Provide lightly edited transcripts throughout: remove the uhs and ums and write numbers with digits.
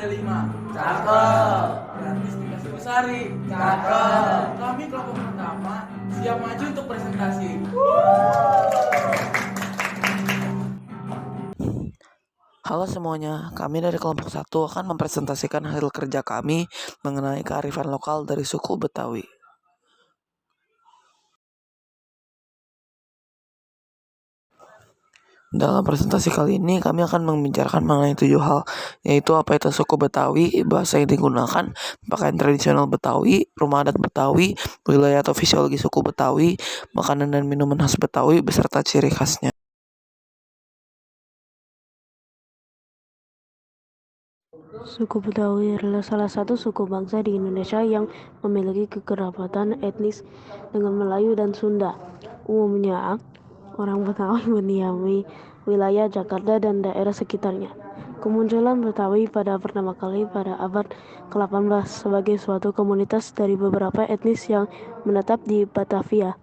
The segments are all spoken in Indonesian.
ada 5. Cakep. Gratis dikasih Besari. Cakep. Kami kelompok pertama siap maju untuk presentasi. Halo semuanya, kami dari kelompok 1 akan mempresentasikan hasil kerja kami mengenai kearifan lokal dari suku Betawi. Dalam presentasi kali ini kami akan membicarakan mengenai 7 hal, yaitu apa itu suku Betawi, bahasa yang digunakan, pakaian tradisional Betawi, rumah adat Betawi, wilayah atau fisiologi suku Betawi, makanan dan minuman khas Betawi beserta ciri khasnya. Suku Betawi adalah salah satu suku bangsa di Indonesia yang memiliki kekerabatan etnis dengan Melayu dan Sunda. Umumnya, orang Betawi mendiami wilayah Jakarta dan daerah sekitarnya. Kemunculan Betawi pada pertama kali pada abad ke-18 sebagai suatu komunitas dari beberapa etnis yang menetap di Batavia.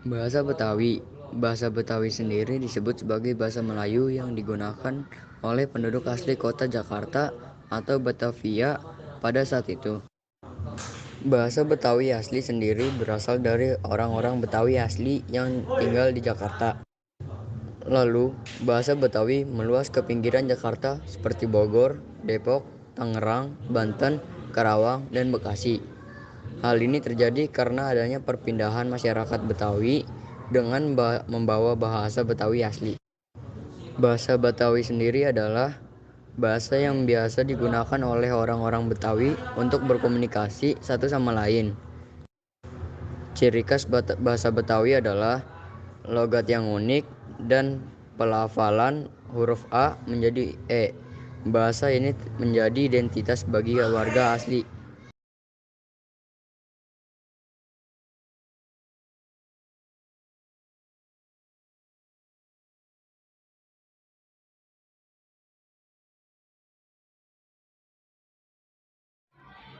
Bahasa Betawi. Bahasa Betawi sendiri disebut sebagai bahasa Melayu yang digunakan oleh penduduk asli kota Jakarta atau Batavia pada saat itu. Bahasa Betawi asli sendiri berasal dari orang-orang Betawi asli yang tinggal di Jakarta. Lalu, bahasa Betawi meluas ke pinggiran Jakarta seperti Bogor, Depok, Tangerang, Banten, Karawang, dan Bekasi. Hal ini terjadi karena adanya perpindahan masyarakat Betawi dengan membawa bahasa Betawi asli. Bahasa Betawi sendiri adalah bahasa yang biasa digunakan oleh orang-orang Betawi untuk berkomunikasi satu sama lain. Ciri khas bahasa Betawi adalah logat yang unik dan pelafalan huruf A menjadi E. Bahasa ini menjadi identitas bagi warga asli.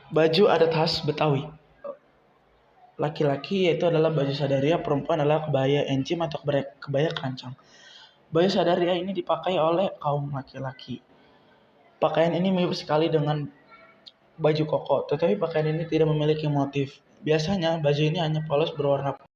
Baju adat khas Betawi. Laki-laki yaitu adalah baju sadaria, perempuan adalah kebaya encim atau kebaya kerancang. Baju sadaria ini dipakai oleh kaum laki-laki. Pakaian ini mirip sekali dengan baju koko, tetapi pakaian ini tidak memiliki motif. Biasanya baju ini hanya polos berwarna putih.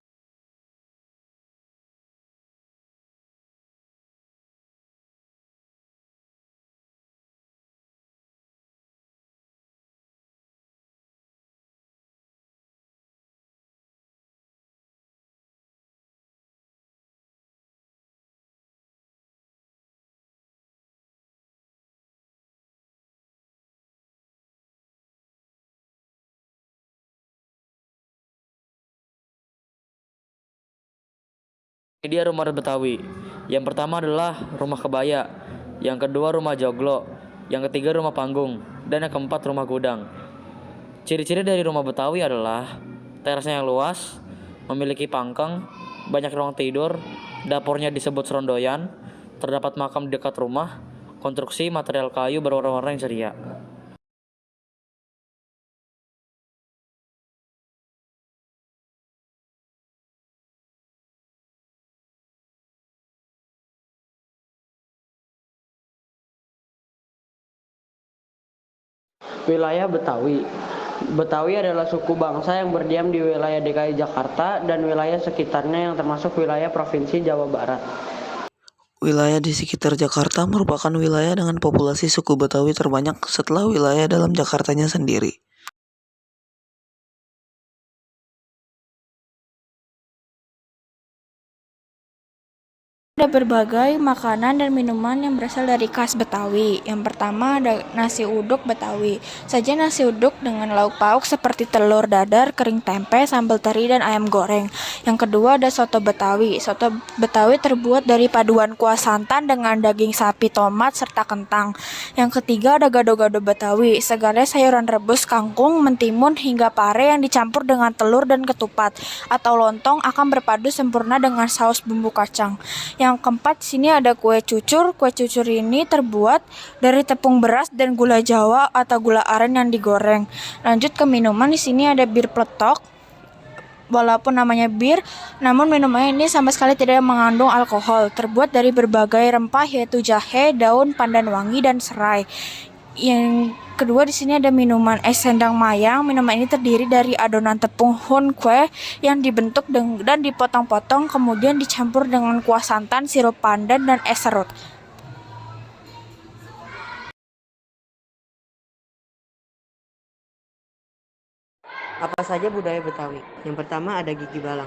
Ini dia rumah Betawi. Yang pertama adalah rumah kebaya, yang kedua rumah joglo, yang ketiga rumah panggung, dan yang keempat rumah gudang. Ciri-ciri dari rumah Betawi adalah terasnya yang luas, memiliki pangkeng, banyak ruang tidur, dapurnya disebut serondoyan, terdapat makam di dekat rumah, konstruksi material kayu berwarna-warna yang ceria. Wilayah Betawi. Betawi adalah suku bangsa yang berdiam di wilayah DKI Jakarta dan wilayah sekitarnya yang termasuk wilayah Provinsi Jawa Barat. Wilayah di sekitar Jakarta merupakan wilayah dengan populasi suku Betawi terbanyak setelah wilayah dalam Jakartanya sendiri. Ada berbagai makanan dan minuman yang berasal dari khas Betawi. Yang pertama ada nasi uduk Betawi. Sajian nasi uduk dengan lauk pauk seperti telur dadar, kering tempe, sambal teri, dan ayam goreng. Yang kedua ada soto Betawi. Soto Betawi terbuat dari paduan kuah santan dengan daging sapi, tomat, serta kentang. Yang ketiga ada gado-gado Betawi. Segala sayuran rebus, kangkung, mentimun, hingga pare yang dicampur dengan telur dan ketupat atau lontong akan berpadu sempurna dengan saus bumbu kacang. Yang yang keempat, sini ada kue cucur. Kue cucur ini terbuat dari tepung beras dan gula Jawa atau gula aren yang digoreng. Lanjut ke minuman, di sini ada bir peletok. Walaupun namanya bir, namun minuman ini sama sekali tidak mengandung alkohol. Terbuat dari berbagai rempah yaitu jahe, daun pandan wangi, dan serai. Yang kedua, di sini ada minuman es sendang mayang. Minuman ini terdiri dari adonan tepung hun kue yang dibentuk dan dipotong-potong, kemudian dicampur dengan kuah santan, sirup pandan, dan es serut. Apa saja budaya Betawi? Yang pertama ada gigi balang.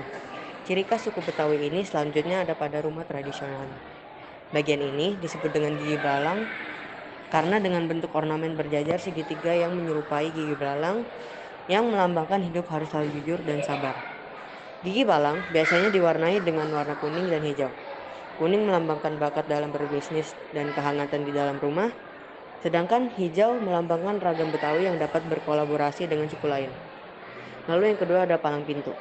Ciri khas suku Betawi ini selanjutnya ada pada rumah tradisional. Bagian ini disebut dengan gigi balang karena dengan bentuk ornamen berjajar segitiga yang menyerupai gigi belalang yang melambangkan hidup harus selalu jujur dan sabar. Gigi balang biasanya diwarnai dengan warna kuning dan hijau. Kuning melambangkan bakat dalam berbisnis dan kehangatan di dalam rumah, sedangkan hijau melambangkan ragam Betawi yang dapat berkolaborasi dengan suku lain. Lalu yang kedua ada palang pintu.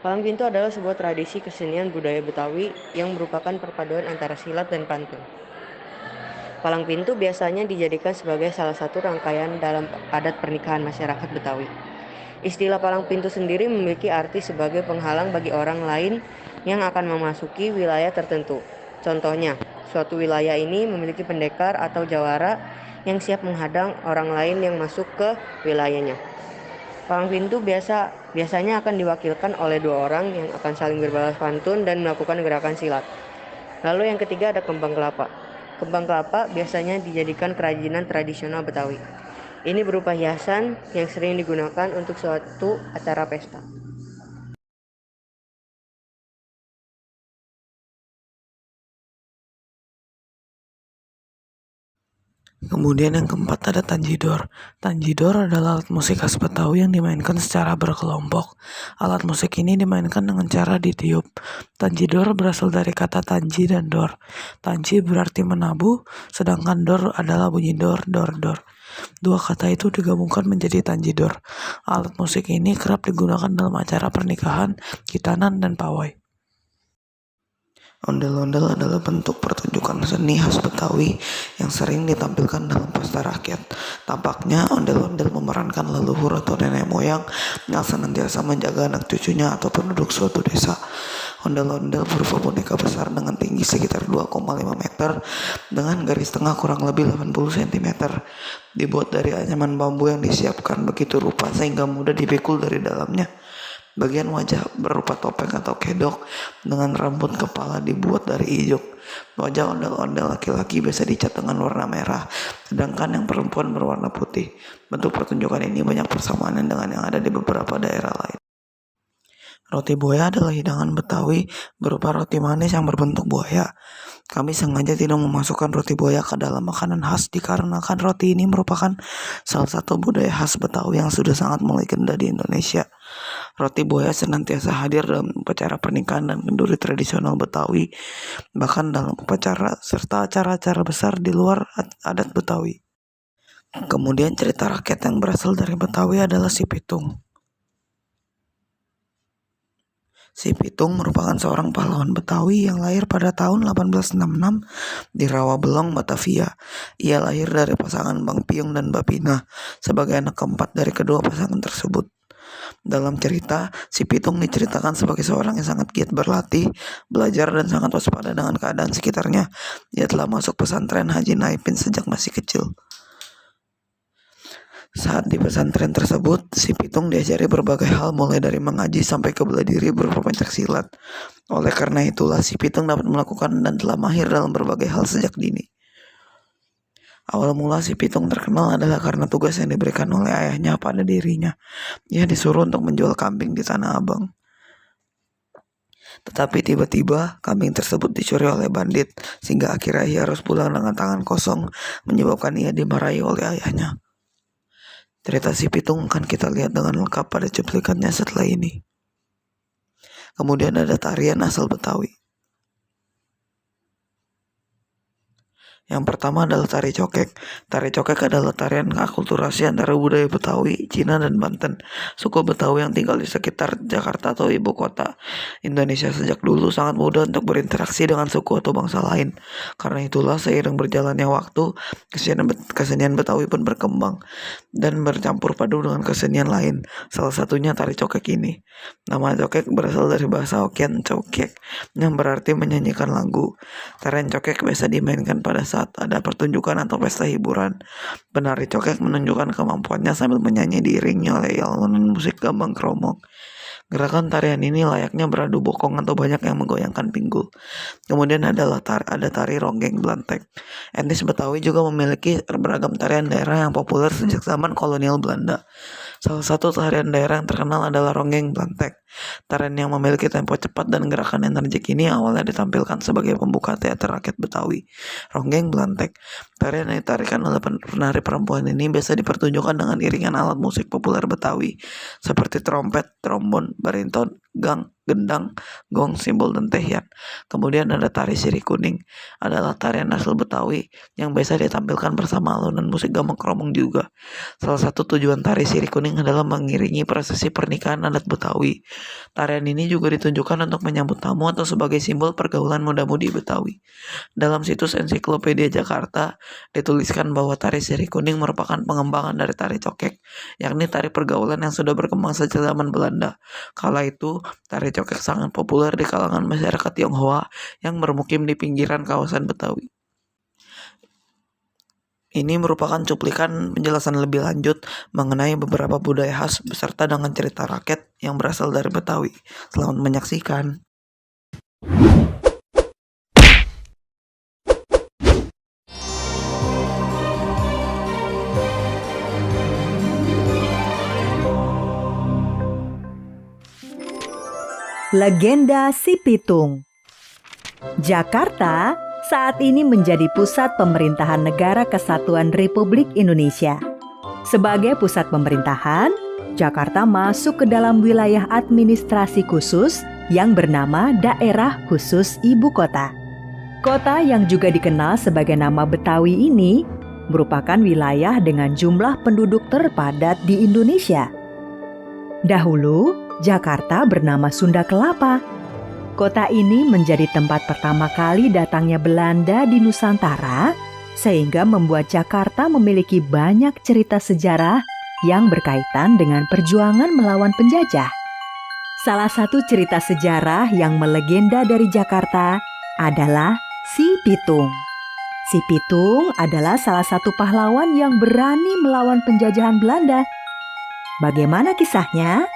Palang pintu adalah sebuah tradisi kesenian budaya Betawi yang merupakan perpaduan antara silat dan pantun. Palang pintu biasanya dijadikan sebagai salah satu rangkaian dalam adat pernikahan masyarakat Betawi. Istilah palang pintu sendiri memiliki arti sebagai penghalang bagi orang lain yang akan memasuki wilayah tertentu. Contohnya, suatu wilayah ini memiliki pendekar atau jawara yang siap menghadang orang lain yang masuk ke wilayahnya. Palang pintu biasanya akan diwakilkan oleh dua orang yang akan saling berbalas pantun dan melakukan gerakan silat. Lalu yang ketiga ada kembang kelapa. Kembang kelapa biasanya dijadikan kerajinan tradisional Betawi. Ini berupa hiasan yang sering digunakan untuk suatu acara pesta. Kemudian yang keempat ada tanjidor. Tanjidor adalah alat musik khas Betawi yang dimainkan secara berkelompok. Alat musik ini dimainkan dengan cara ditiup. Tanjidor berasal dari kata tanji dan dor. Tanji berarti menabuh, sedangkan dor adalah bunyi dor, dor, dor. Dua kata itu digabungkan menjadi tanjidor. Alat musik ini kerap digunakan dalam acara pernikahan, khitanan, dan pawai. Ondel-ondel adalah bentuk pertunjukan seni khas Betawi yang sering ditampilkan dalam pesta rakyat. Tampaknya ondel-ondel memerankan leluhur atau nenek moyang yang senantiasa menjaga anak cucunya atau penduduk suatu desa. Ondel-ondel berupa boneka besar dengan tinggi sekitar 2,5 meter dengan garis tengah kurang lebih 80 cm. Dibuat dari anyaman bambu yang disiapkan begitu rupa sehingga mudah dipikul dari dalamnya. Bagian wajah berupa topeng atau kedok dengan rambut kepala dibuat dari ijuk. Wajah ondel-ondel laki-laki biasa dicat dengan warna merah, sedangkan yang perempuan berwarna putih. Bentuk pertunjukan ini banyak persamaan dengan yang ada di beberapa daerah lain. Roti buaya adalah hidangan Betawi berupa roti manis yang berbentuk buaya. Kami sengaja tidak memasukkan roti buaya ke dalam makanan khas dikarenakan roti ini merupakan salah satu budaya khas Betawi yang sudah sangat melegenda di Indonesia. Roti buaya senantiasa hadir dalam upacara pernikahan dan kenduri tradisional Betawi, bahkan dalam upacara serta acara-acara besar di luar adat Betawi. Kemudian cerita rakyat yang berasal dari Betawi adalah si Pitung. Si Pitung merupakan seorang pahlawan Betawi yang lahir pada tahun 1866 di Rawabelong, Batavia. Ia lahir dari pasangan Bang Piung dan Mbak Pina sebagai anak keempat dari kedua pasangan tersebut. Dalam cerita, si Pitung diceritakan sebagai seorang yang sangat giat berlatih, belajar, dan sangat waspada dengan keadaan sekitarnya. Ia telah masuk pesantren Haji Naipin sejak masih kecil. Saat di pesantren tersebut, si Pitung diajari berbagai hal mulai dari mengaji sampai ke bela diri berupa pencak silat. Oleh karena itulah si Pitung dapat melakukan dan telah mahir dalam berbagai hal sejak dini. Awal mula si Pitung terkenal adalah karena tugas yang diberikan oleh ayahnya pada dirinya. Ia disuruh untuk menjual kambing di Tanah Abang. Tetapi tiba-tiba kambing tersebut dicuri oleh bandit, sehingga akhirnya ia harus pulang dengan tangan kosong, menyebabkan ia dimarahi oleh ayahnya. Cerita si Pitung akan kita lihat dengan lengkap pada cuplikannya setelah ini. Kemudian ada tarian asal Betawi. Yang pertama adalah tari cokek. Tari cokek adalah tarian akulturasi antara budaya Betawi, Cina, dan Banten. Suku Betawi yang tinggal di sekitar Jakarta atau ibu kota Indonesia sejak dulu sangat mudah untuk berinteraksi dengan suku atau bangsa lain. Karena itulah seiring berjalannya waktu, kesenian Betawi pun berkembang dan bercampur padu dengan kesenian lain. Salah satunya tari cokek ini. Nama cokek berasal dari bahasa Hokkien cokek, yang berarti menyanyikan lagu. Tarian cokek biasa dimainkan pada saat ada pertunjukan atau pesta hiburan. Penari cokek menunjukkan kemampuannya sambil menyanyi diiringi oleh alunan musik gambang kromong. Gerakan tarian ini layaknya beradu bokong atau banyak yang menggoyangkan pinggul. Kemudian ada tari ronggeng blantek. Etnis Betawi juga memiliki beragam tarian daerah yang populer sejak zaman kolonial Belanda. Salah satu tarian daerah yang terkenal adalah ronggeng blantek. Tarian yang memiliki tempo cepat dan gerakan energik ini awalnya ditampilkan sebagai pembuka teater rakyat Betawi. Ronggeng blantek. Tarian yang ditarikan oleh penari perempuan ini biasa dipertunjukkan dengan iringan alat musik populer Betawi seperti trompet, trombon, bariton, gendang, gong, simbol, dan tehian. Kemudian ada tari sirih kuning, adalah tarian asal Betawi yang biasa ditampilkan bersama alunan musik gambang kromong juga. Salah satu tujuan tari sirih kuning adalah mengiringi prosesi pernikahan adat Betawi. Tarian ini juga ditunjukkan untuk menyambut tamu atau sebagai simbol pergaulan muda-mudi Betawi. Dalam situs Ensiklopedia Jakarta dituliskan bahwa tari sirih kuning merupakan pengembangan dari tari cokek, yakni tari pergaulan yang sudah berkembang sejak zaman Belanda. Kala itu, tari cokek sangat populer di kalangan masyarakat Tionghoa yang bermukim di pinggiran kawasan Betawi. Ini merupakan cuplikan penjelasan lebih lanjut mengenai beberapa budaya khas beserta dengan cerita rakyat yang berasal dari Betawi. Selamat menyaksikan. Legenda Si Pitung. Jakarta saat ini menjadi pusat pemerintahan Negara Kesatuan Republik Indonesia. Sebagai pusat pemerintahan, Jakarta masuk ke dalam wilayah administrasi khusus yang bernama Daerah Khusus Ibu Kota. Kota yang juga dikenal sebagai nama Betawi ini merupakan wilayah dengan jumlah penduduk terpadat di Indonesia. Dahulu, Jakarta bernama Sunda Kelapa. Kota ini menjadi tempat pertama kali datangnya Belanda di Nusantara, sehingga membuat Jakarta memiliki banyak cerita sejarah yang berkaitan dengan perjuangan melawan penjajah. Salah satu cerita sejarah yang melegenda dari Jakarta adalah Si Pitung. Si Pitung adalah salah satu pahlawan yang berani melawan penjajahan Belanda. Bagaimana kisahnya?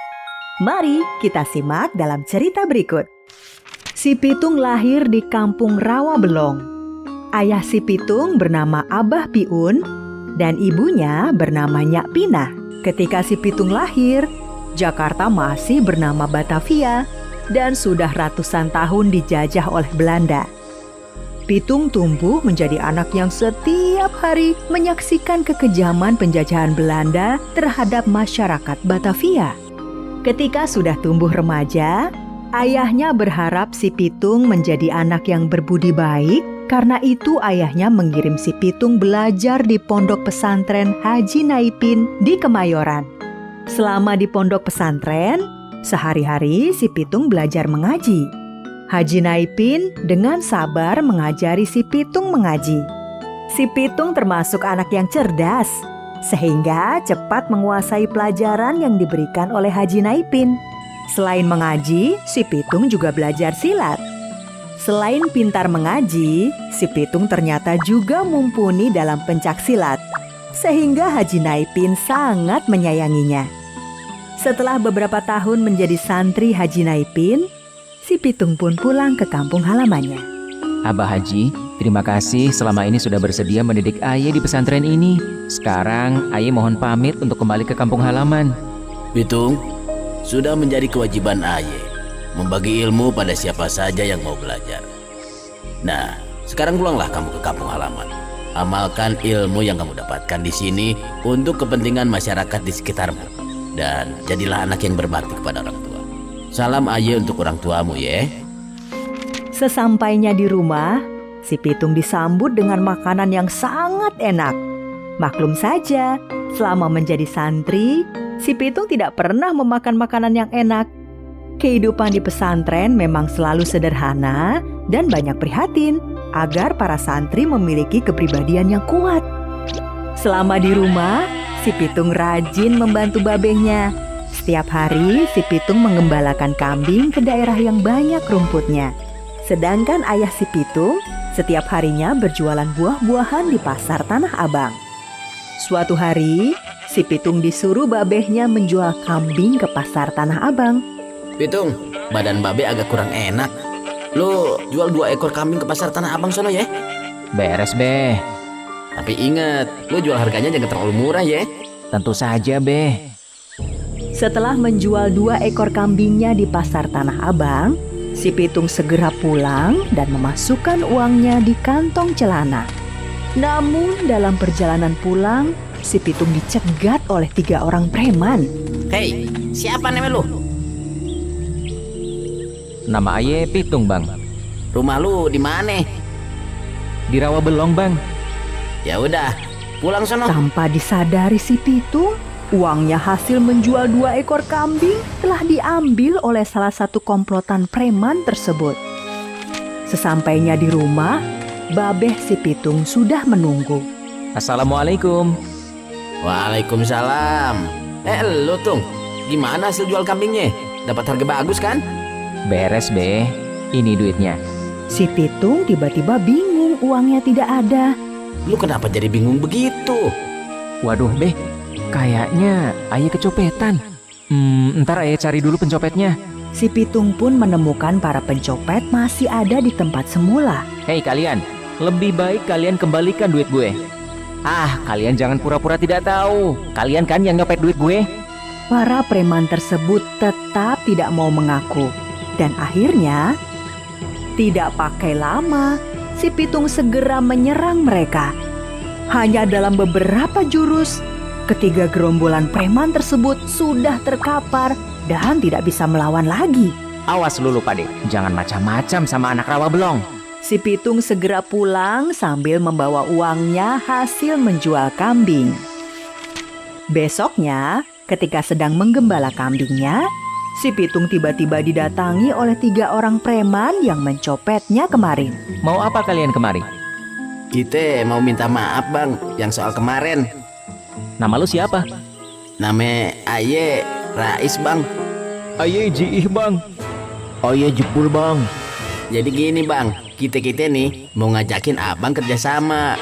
Mari kita simak dalam cerita berikut. Si Pitung lahir di kampung Rawabelong. Ayah Si Pitung bernama Abah Piun dan ibunya bernama Nyak Pinah. Ketika Si Pitung lahir, Jakarta masih bernama Batavia dan sudah ratusan tahun dijajah oleh Belanda. Pitung tumbuh menjadi anak yang setiap hari menyaksikan kekejaman penjajahan Belanda terhadap masyarakat Batavia. Ketika sudah tumbuh remaja, ayahnya berharap Si Pitung menjadi anak yang berbudi baik. Karena itu ayahnya mengirim Si Pitung belajar di pondok pesantren Haji Naipin di Kemayoran. Selama di pondok pesantren, sehari-hari Si Pitung belajar mengaji. Haji Naipin dengan sabar mengajari Si Pitung mengaji. Si Pitung termasuk anak yang cerdas, sehingga cepat menguasai pelajaran yang diberikan oleh Haji Naipin. Selain mengaji, Si Pitung juga belajar silat. Selain pintar mengaji, Si Pitung ternyata juga mumpuni dalam pencak silat, sehingga Haji Naipin sangat menyayanginya. Setelah beberapa tahun menjadi santri Haji Naipin, Si Pitung pun pulang ke kampung halamannya. Abah Haji, terima kasih selama ini sudah bersedia mendidik Aye di pesantren ini. Sekarang Aye mohon pamit untuk kembali ke kampung halaman. Pitung, sudah menjadi kewajiban Aye membagi ilmu pada siapa saja yang mau belajar. Nah, sekarang pulanglah kamu ke kampung halaman. Amalkan ilmu yang kamu dapatkan di sini untuk kepentingan masyarakat di sekitarmu. Dan jadilah anak yang berbakti kepada orang tua. Salam Aye untuk orang tuamu ya. Sesampainya di rumah, si Pitung disambut dengan makanan yang sangat enak. Maklum saja, selama menjadi santri, si Pitung tidak pernah memakan makanan yang enak. Kehidupan di pesantren memang selalu sederhana dan banyak prihatin agar para santri memiliki kepribadian yang kuat. Selama di rumah, si Pitung rajin membantu babehnya. Setiap hari, si Pitung mengembalakan kambing ke daerah yang banyak rumputnya. Sedangkan ayah si Pitung setiap harinya berjualan buah-buahan di pasar Tanah Abang. Suatu hari, si Pitung disuruh babehnya menjual kambing ke pasar Tanah Abang. Pitung, badan babe agak kurang enak. Lu jual 2 ekor kambing ke pasar Tanah Abang sono ya? Beres, Be. Tapi ingat, lu jual harganya jangan terlalu murah ya. Tentu saja, Be. Setelah menjual 2 ekor kambingnya di pasar Tanah Abang, si Pitung segera pulang dan memasukkan uangnya di kantong celana. Namun dalam perjalanan pulang, si Pitung dicegat oleh 3 orang preman. Hei, siapa namanya lu? Nama aye Pitung, Bang. Rumah lu di mana? Di Rawabelong, Bang. Ya udah, pulang sono. Tanpa disadari si Pitung, uangnya hasil menjual 2 ekor kambing telah diambil oleh salah satu komplotan preman tersebut. Sesampainya di rumah, babeh si Pitung sudah menunggu. Assalamualaikum. Waalaikumsalam. Lu Tung, gimana hasil jual kambingnya? Dapat harga bagus kan? Beres, Be. Ini duitnya. Si Pitung tiba-tiba bingung uangnya tidak ada. Lu kenapa jadi bingung begitu? Waduh, Be. Kayaknya ayah kecopetan. Ntar ayah cari dulu pencopetnya. Si Pitung pun menemukan para pencopet masih ada di tempat semula. Hei kalian, lebih baik kalian kembalikan duit gue. Kalian jangan pura-pura tidak tahu. Kalian kan yang nyopet duit gue. Para preman tersebut tetap tidak mau mengaku. Dan akhirnya, tidak pakai lama, si Pitung segera menyerang mereka. Hanya dalam beberapa jurus, ketiga gerombolan preman tersebut sudah terkapar dan tidak bisa melawan lagi. Awas lu Pade, jangan macam-macam sama anak Rawabelong. Si Pitung segera pulang sambil membawa uangnya hasil menjual kambing. Besoknya, ketika sedang menggembala kambingnya, si Pitung tiba-tiba didatangi oleh 3 orang preman yang mencopetnya kemarin. Mau apa kalian kemari? Kita mau minta maaf bang, yang soal kemarin. Nama lu siapa? Nama aye Rais bang. Aye Jiih bang. Aye Jepul bang. Jadi gini bang, kita nih mau ngajakin abang kerjasama.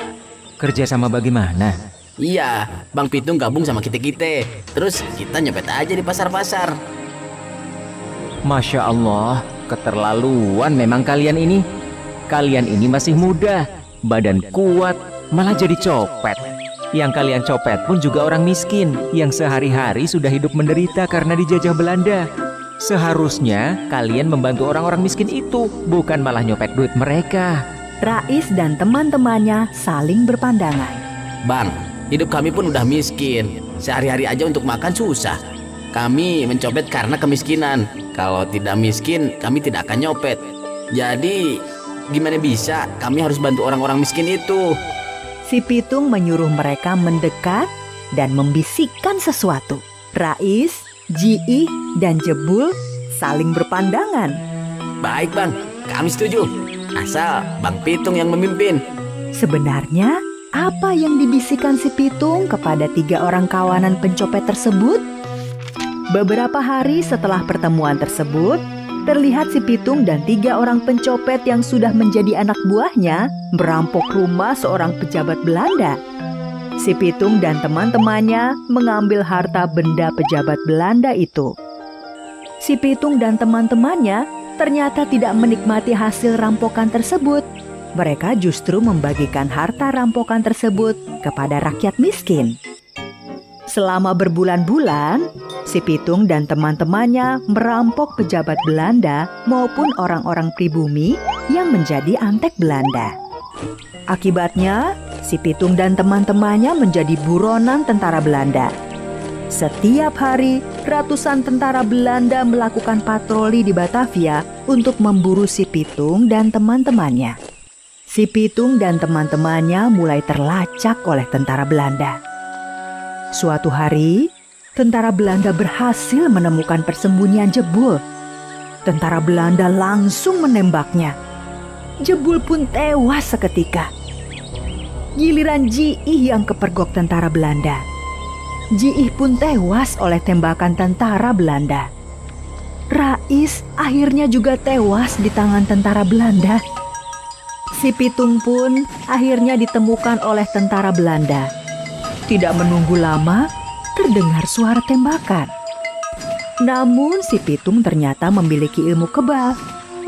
Kerjasama bagaimana? Iya, Bang Pitung gabung sama kita. Terus kita nyopet aja di pasar-pasar. Masya Allah, keterlaluan memang kalian ini. Kalian ini masih muda, badan kuat, malah jadi copet. Yang kalian copet pun juga orang miskin, yang sehari-hari sudah hidup menderita karena dijajah Belanda. Seharusnya kalian membantu orang-orang miskin itu, bukan malah nyopet duit mereka. Rais dan teman-temannya saling berpandangan. Bang, hidup kami pun udah miskin. Sehari-hari aja untuk makan susah. Kami mencopet karena kemiskinan. Kalau tidak miskin, kami tidak akan nyopet. Jadi, gimana bisa? Kami harus bantu orang-orang miskin itu. Si Pitung menyuruh mereka mendekat dan membisikkan sesuatu. Rais, Jiih, dan Jebul saling berpandangan. Baik bang, kami setuju. Asal Bang Pitung yang memimpin. Sebenarnya, apa yang dibisikkan si Pitung kepada 3 orang kawanan pencopet tersebut? Beberapa hari setelah pertemuan tersebut, terlihat si Pitung dan 3 orang pencopet yang sudah menjadi anak buahnya merampok rumah seorang pejabat Belanda. Si Pitung dan teman-temannya mengambil harta benda pejabat Belanda itu. Si Pitung dan teman-temannya ternyata tidak menikmati hasil rampokan tersebut. Mereka justru membagikan harta rampokan tersebut kepada rakyat miskin. Selama berbulan-bulan, si Pitung dan teman-temannya merampok pejabat Belanda maupun orang-orang pribumi yang menjadi antek Belanda. Akibatnya, si Pitung dan teman-temannya menjadi buronan tentara Belanda. Setiap hari, ratusan tentara Belanda melakukan patroli di Batavia untuk memburu si Pitung dan teman-temannya. Si Pitung dan teman-temannya mulai terlacak oleh tentara Belanda. Suatu hari, tentara Belanda berhasil menemukan persembunyian Jebul. Tentara Belanda langsung menembaknya. Jebul pun tewas seketika. Giliran Jiih yang kepergok tentara Belanda. Jiih pun tewas oleh tembakan tentara Belanda. Rais akhirnya juga tewas di tangan tentara Belanda. Si Pitung pun akhirnya ditemukan oleh tentara Belanda. Tidak menunggu lama, terdengar suara tembakan. Namun si Pitung ternyata memiliki ilmu kebal.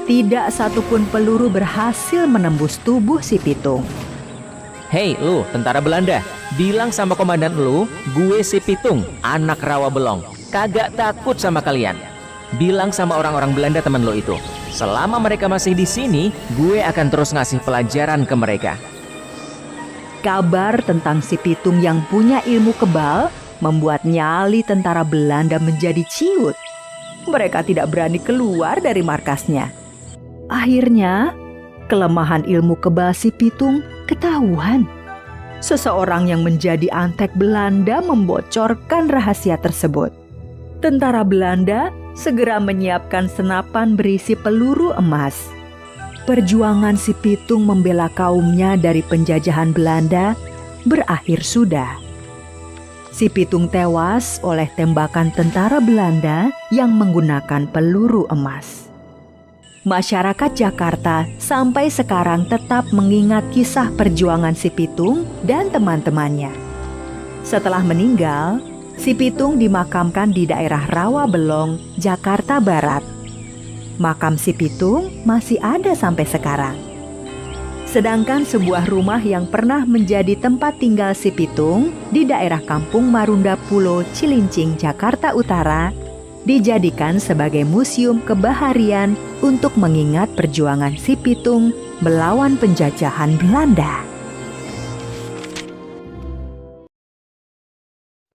Tidak satupun peluru berhasil menembus tubuh si Pitung. Hei lu, tentara Belanda, bilang sama komandan lu, gue si Pitung, anak rawa belong. Kagak takut sama kalian. Bilang sama orang-orang Belanda teman lo itu, selama mereka masih di sini, gue akan terus ngasih pelajaran ke mereka. Kabar tentang si Pitung yang punya ilmu kebal membuat nyali tentara Belanda menjadi ciut. Mereka tidak berani keluar dari markasnya. Akhirnya, kelemahan ilmu kebal si Pitung ketahuan. Seseorang yang menjadi antek Belanda membocorkan rahasia tersebut. Tentara Belanda segera menyiapkan senapan berisi peluru emas. Perjuangan si Pitung membela kaumnya dari penjajahan Belanda berakhir sudah. Si Pitung tewas oleh tembakan tentara Belanda yang menggunakan peluru emas. Masyarakat Jakarta sampai sekarang tetap mengingat kisah perjuangan si Pitung dan teman-temannya. Setelah meninggal, si Pitung dimakamkan di daerah Rawabelong, Jakarta Barat. Makam si Pitung masih ada sampai sekarang. Sedangkan sebuah rumah yang pernah menjadi tempat tinggal si Pitung di daerah Kampung Marunda Pulo, Cilincing, Jakarta Utara, dijadikan sebagai museum kebaharian untuk mengingat perjuangan si Pitung melawan penjajahan Belanda.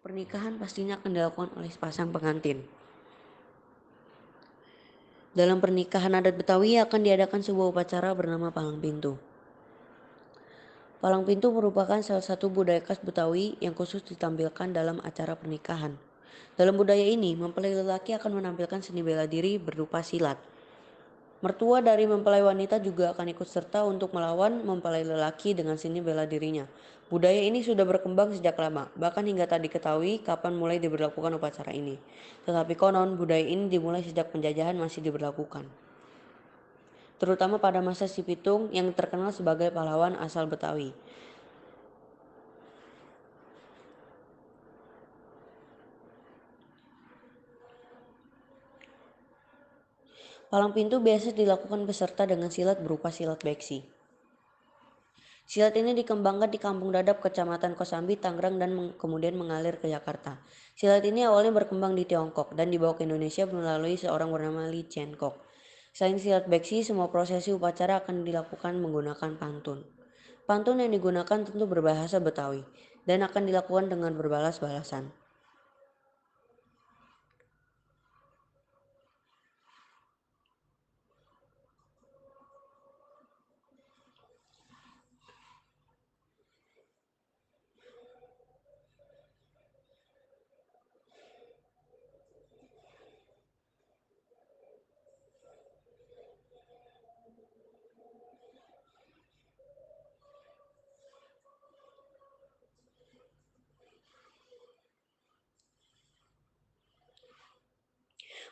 Pernikahan pastinya akan dilakukan oleh sepasang pengantin. Dalam pernikahan adat Betawi akan diadakan sebuah upacara bernama palang pintu. Palang pintu merupakan salah satu budaya khas Betawi yang khusus ditampilkan dalam acara pernikahan. Dalam budaya ini, mempelai lelaki akan menampilkan seni bela diri berupa silat. Mertua dari mempelai wanita juga akan ikut serta untuk melawan mempelai lelaki dengan seni bela dirinya. Budaya ini sudah berkembang sejak lama, bahkan hingga tak diketahui kapan mulai diberlakukan upacara ini. Tetapi konon budaya ini dimulai sejak penjajahan masih diberlakukan. Terutama pada masa si Pitung yang terkenal sebagai pahlawan asal Betawi. Palang pintu biasa dilakukan peserta dengan silat berupa silat beksi. Silat ini dikembangkan di Kampung Dadap, Kecamatan Kosambi, Tangerang dan kemudian mengalir ke Jakarta. Silat ini awalnya berkembang di Tiongkok dan dibawa ke Indonesia melalui seorang bernama Li Chen Kok. Selain silat beksi, semua prosesi upacara akan dilakukan menggunakan pantun. Pantun yang digunakan tentu berbahasa Betawi dan akan dilakukan dengan berbalas-balasan.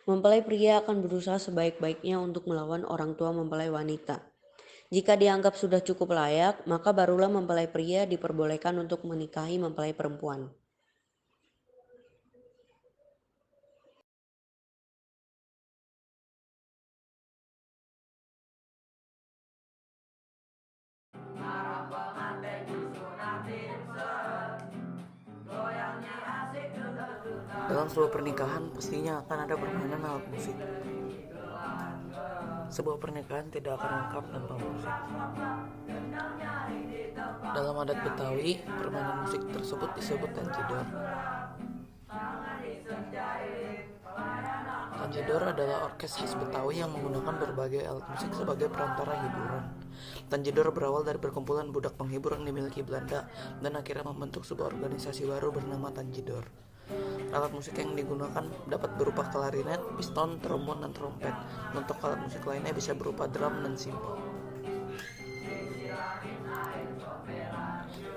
Mempelai pria akan berusaha sebaik-baiknya untuk melawan orang tua mempelai wanita. Jika dianggap sudah cukup layak, maka barulah mempelai pria diperbolehkan untuk menikahi mempelai perempuan. Dalam sebuah pernikahan pastinya akan ada permainan alat musik. Sebuah pernikahan tidak akan lengkap tanpa musik. Dalam adat Betawi, permainan musik tersebut disebut tentidor. Tanjidor adalah orkes khas Betawi yang menggunakan berbagai alat musik sebagai perantara hiburan. Tanjidor berawal dari perkumpulan budak penghibur yang dimiliki Belanda dan akhirnya membentuk sebuah organisasi baru bernama Tanjidor. Alat musik yang digunakan dapat berupa klarinet, piston, trombon, dan trompet. Untuk alat musik lainnya bisa berupa drum dan simbol.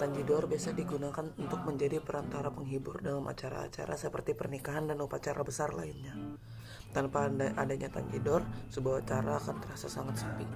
Tanjidor biasa digunakan untuk menjadi perantara penghibur dalam acara-acara seperti pernikahan dan upacara besar lainnya. Tanpa adanya Tanjidor, sebuah acara akan terasa sangat sepi.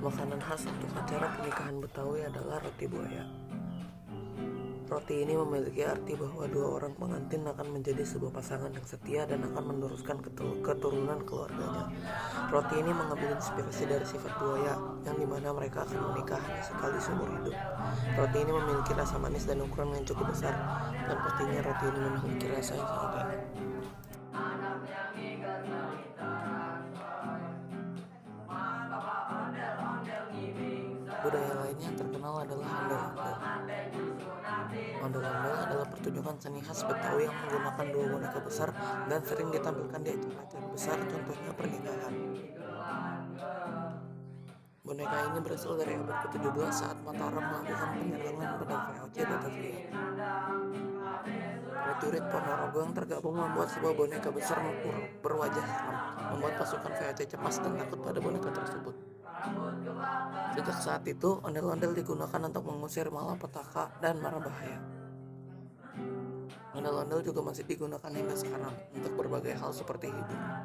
Makanan khas untuk acara pernikahan Betawi adalah roti buaya. Roti ini memiliki arti bahwa dua orang pengantin akan menjadi sebuah pasangan yang setia dan akan meneruskan keturunan keluarganya. Roti ini mengambil inspirasi dari sifat buaya, yang dimana mereka akan menikah hanya sekali seumur hidup. Roti ini memiliki rasa manis dan ukuran yang cukup besar, dan pastinya roti ini memiliki rasa yang sangat enak. Budaya lainnya yang terkenal adalah ondel-ondel. Ondel-ondel adalah pertunjukan seni khas Betawi yang menggunakan dua boneka besar dan sering ditampilkan di acara-acara besar, contohnya pernikahan. Boneka ini berasal dari abad ke-17 saat Mataram melakukan penyerangan pada VOC Batavia. Prajurit Ponorogo yang tergabung membuat sebuah boneka besar berwajah seram, membuat pasukan VOC cemas dan takut pada boneka tersebut. Sejak saat itu, ondel-ondel digunakan untuk mengusir malapetaka dan mara bahaya. Ondel-ondel juga masih digunakan hingga sekarang untuk berbagai hal seperti hiburan.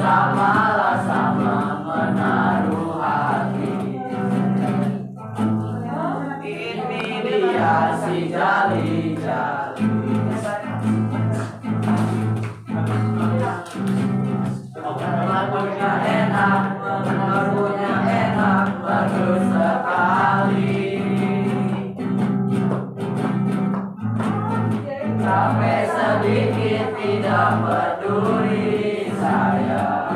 Samalah sama menaruh hati. Lagunya enak, lagunya enak, bagus sekali. Sampai sedikit tidak peduli saya.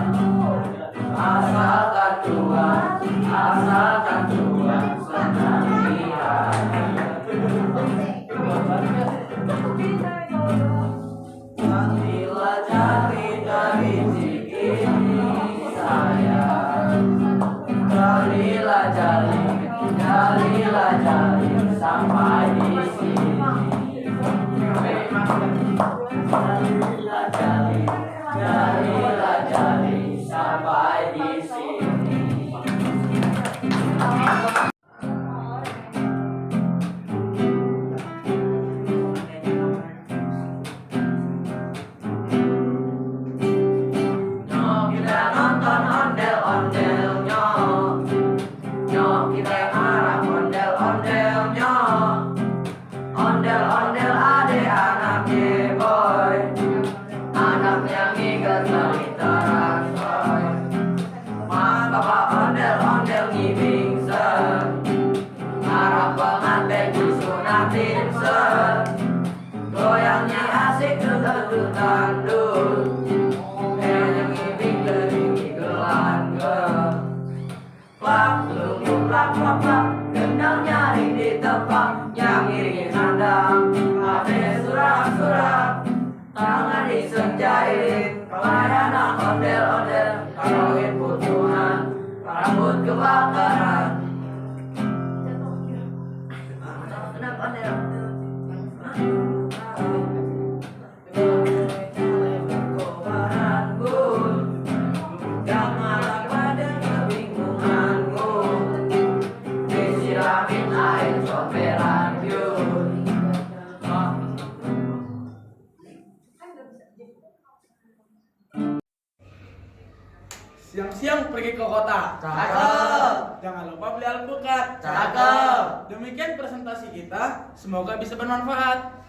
Asalkan Tuhan senang lihat. Ambillah jari dari cikini saya. Jalilah jari sampai di sini. Jalilah jari sampai di sini. Kita nonton ondel-ondelnya. Kita marah ondel-ondelnya. Ondel-ondel ade anaknya boy. Anaknya ngiger kali terasoy. Mas bapak ondel-ondel ngibing sen. Harap pengantin disunatin sen. Goyangnya asik duduk tanduk. Yang ngibing gering gelan geng. Plak lunggup plak plak plak. Gendang nyari di tempat. Yang iringin nandang. Ade surak-surak. Tangan disenjahit. Pelayanan ondel-ondel. Kawin putuhan. Rambut kebakaran. Janganlah pada kebingunganku. Disiramin air comberan yun. Siang-siang pergi ke kota. Cakep. Jangan lupa beli alpukat. Cakep. Demikian presentasi kita. Semoga bisa bermanfaat.